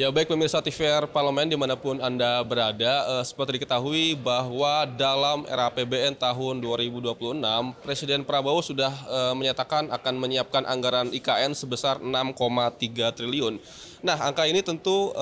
Ya baik pemirsa TVR Parlemen dimanapun Anda berada, seperti diketahui bahwa dalam era APBN tahun 2026, Presiden Prabowo sudah menyatakan akan menyiapkan anggaran IKN sebesar 6,3 triliun. Nah, angka ini tentu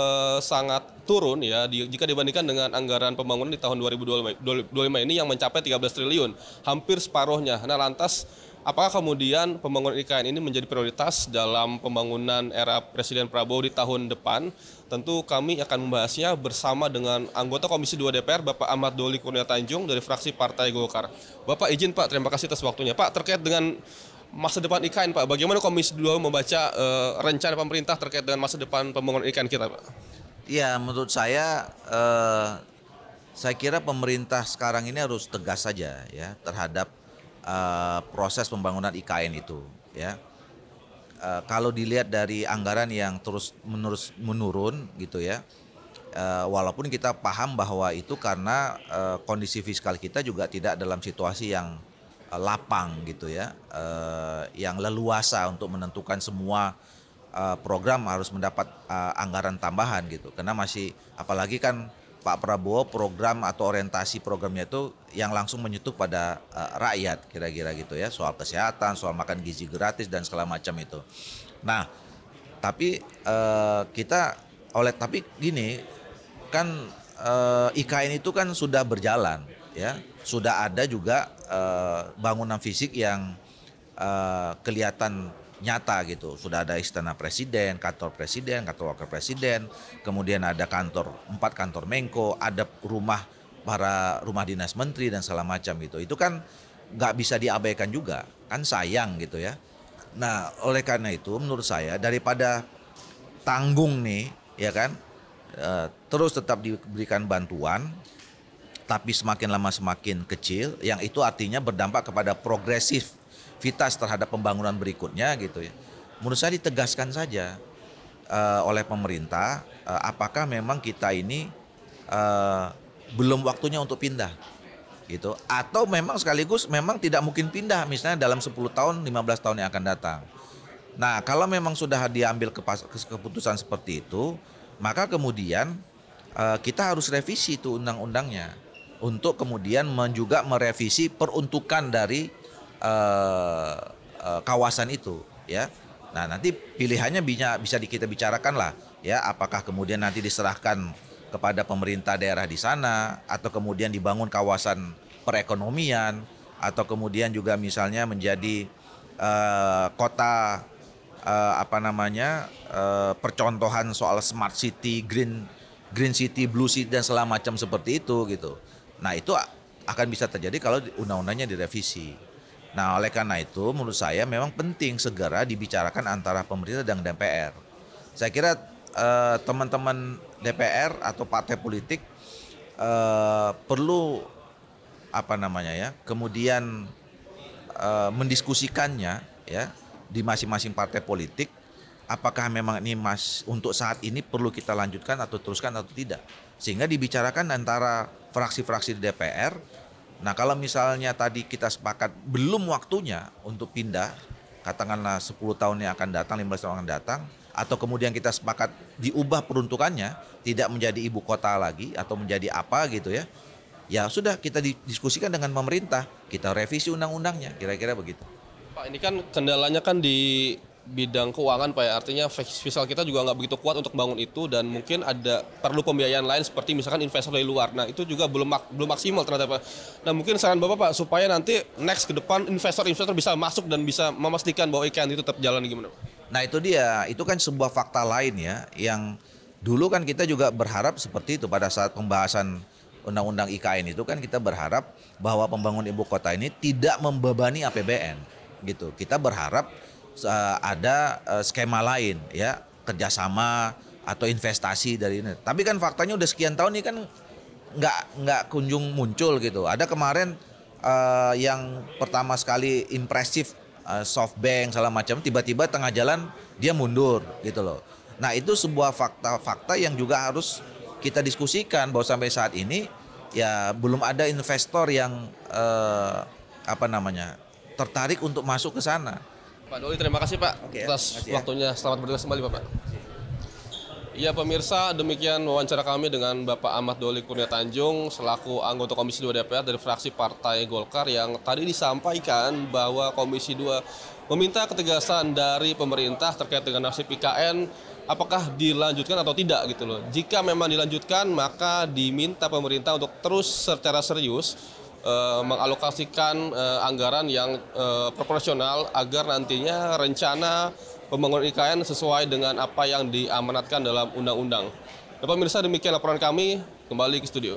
sangat turun ya jika dibandingkan dengan anggaran pembangunan di tahun 2025 ini yang mencapai 13 triliun, hampir separuhnya. Nah, lantas apakah kemudian pembangunan IKN ini menjadi prioritas dalam pembangunan era Presiden Prabowo di tahun depan? Tentu kami akan membahasnya bersama dengan anggota Komisi 2 DPR, Bapak Ahmad Doli Kurnia Tanjung dari fraksi Partai Golkar. Bapak izin Pak, terima kasih atas waktunya. Pak, terkait dengan masa depan IKN Pak, bagaimana Komisi 2 membaca rencana pemerintah terkait dengan masa depan pembangunan IKN kita Pak? Ya, menurut saya kira pemerintah sekarang ini harus tegas saja ya terhadap proses pembangunan IKN itu. Ya, kalau dilihat dari anggaran yang terus menurun gitu ya, walaupun kita paham bahwa itu karena kondisi fiskal kita juga tidak dalam situasi yang lapang gitu ya, yang leluasa untuk menentukan semua program harus mendapat anggaran tambahan gitu, karena masih apalagi kan Pak Prabowo program atau orientasi programnya itu yang langsung menyentuh pada rakyat kira-kira gitu ya, soal kesehatan, soal makan gizi gratis dan segala macam itu. Nah, tapi tapi gini kan, IKN itu kan sudah berjalan ya, sudah ada juga bangunan fisik yang kelihatan nyata gitu. Sudah ada istana presiden, kantor wakil presiden, kemudian ada 4 kantor Menko, ada rumah dinas menteri dan segala macam gitu. Itu kan nggak bisa diabaikan juga, kan sayang gitu ya. Nah, oleh karena itu menurut saya daripada tanggung nih ya kan, terus tetap diberikan bantuan tapi semakin lama semakin kecil, yang itu artinya berdampak kepada progresif vitas terhadap pembangunan berikutnya gitu ya. Menurut saya ditegaskan saja oleh pemerintah, apakah memang kita ini belum waktunya untuk pindah gitu, atau memang sekaligus memang tidak mungkin pindah misalnya dalam 10 tahun 15 tahun yang akan datang. Nah, kalau memang sudah diambil keputusan seperti itu, maka kemudian kita harus revisi itu undang-undangnya untuk kemudian juga merevisi peruntukan dari kawasan itu ya. Nah, nanti pilihannya bisa kita bicarakan lah ya, apakah kemudian nanti diserahkan kepada pemerintah daerah di sana, atau kemudian dibangun kawasan perekonomian, atau kemudian juga misalnya menjadi kota percontohan soal smart city, green city, blue city dan segala macam seperti itu gitu. Nah, itu akan bisa terjadi kalau undang-undangnya direvisi. Nah, oleh karena itu menurut saya memang penting segera dibicarakan antara pemerintah dan DPR. Saya kira teman-teman DPR atau partai politik perlu kemudian mendiskusikannya ya di masing-masing partai politik, apakah memang ini untuk saat ini perlu kita lanjutkan atau teruskan atau tidak, sehingga dibicarakan antara fraksi-fraksi di DPR. Nah, kalau misalnya tadi kita sepakat belum waktunya untuk pindah, katakanlah 10 tahun yang akan datang, 15 tahun yang akan datang, atau kemudian kita sepakat diubah peruntukannya, tidak menjadi ibu kota lagi atau menjadi apa gitu ya, ya sudah kita diskusikan dengan pemerintah, kita revisi undang-undangnya, kira-kira begitu. Pak, ini kan kendalanya kan di bidang keuangan Pak ya, artinya fiskal kita juga nggak begitu kuat untuk bangun itu, dan mungkin perlu pembiayaan lain seperti misalkan investor dari luar. Nah, itu juga belum maksimal ternyata Pak. Nah, mungkin saran Bapak Pak supaya nanti next ke depan investor bisa masuk dan bisa memastikan bahwa IKN itu tetap jalan gimana Pak? Nah, itu dia, itu kan sebuah fakta lain ya, yang dulu kan kita juga berharap seperti itu pada saat pembahasan undang-undang IKN itu, kan kita berharap bahwa pembangunan ibu kota ini tidak membebani APBN gitu. Kita berharap ada skema lain ya, kerjasama atau investasi dari ini. Tapi kan faktanya udah sekian tahun ini kan nggak kunjung muncul gitu. Ada kemarin yang pertama sekali impresif, SoftBank segala macam, tiba-tiba tengah jalan dia mundur gitu loh. Nah, itu sebuah fakta yang juga harus kita diskusikan, bahwa sampai saat ini ya belum ada investor yang tertarik untuk masuk ke sana. Pak Doli, terima kasih Pak atas waktunya. Selamat bertugas kembali Bapak. Ya pemirsa, demikian wawancara kami dengan Bapak Ahmad Doli Kurnia Tanjung selaku anggota Komisi 2 DPR dari fraksi Partai Golkar yang tadi disampaikan bahwa Komisi 2 meminta ketegasan dari pemerintah terkait dengan nasib IKN apakah dilanjutkan atau tidak gitu loh. Jika memang dilanjutkan maka diminta pemerintah untuk terus secara serius mengalokasikan anggaran yang proporsional agar nantinya rencana pembangunan IKN sesuai dengan apa yang diamanatkan dalam undang-undang. Pemirsa, demikian laporan kami, kembali ke studio.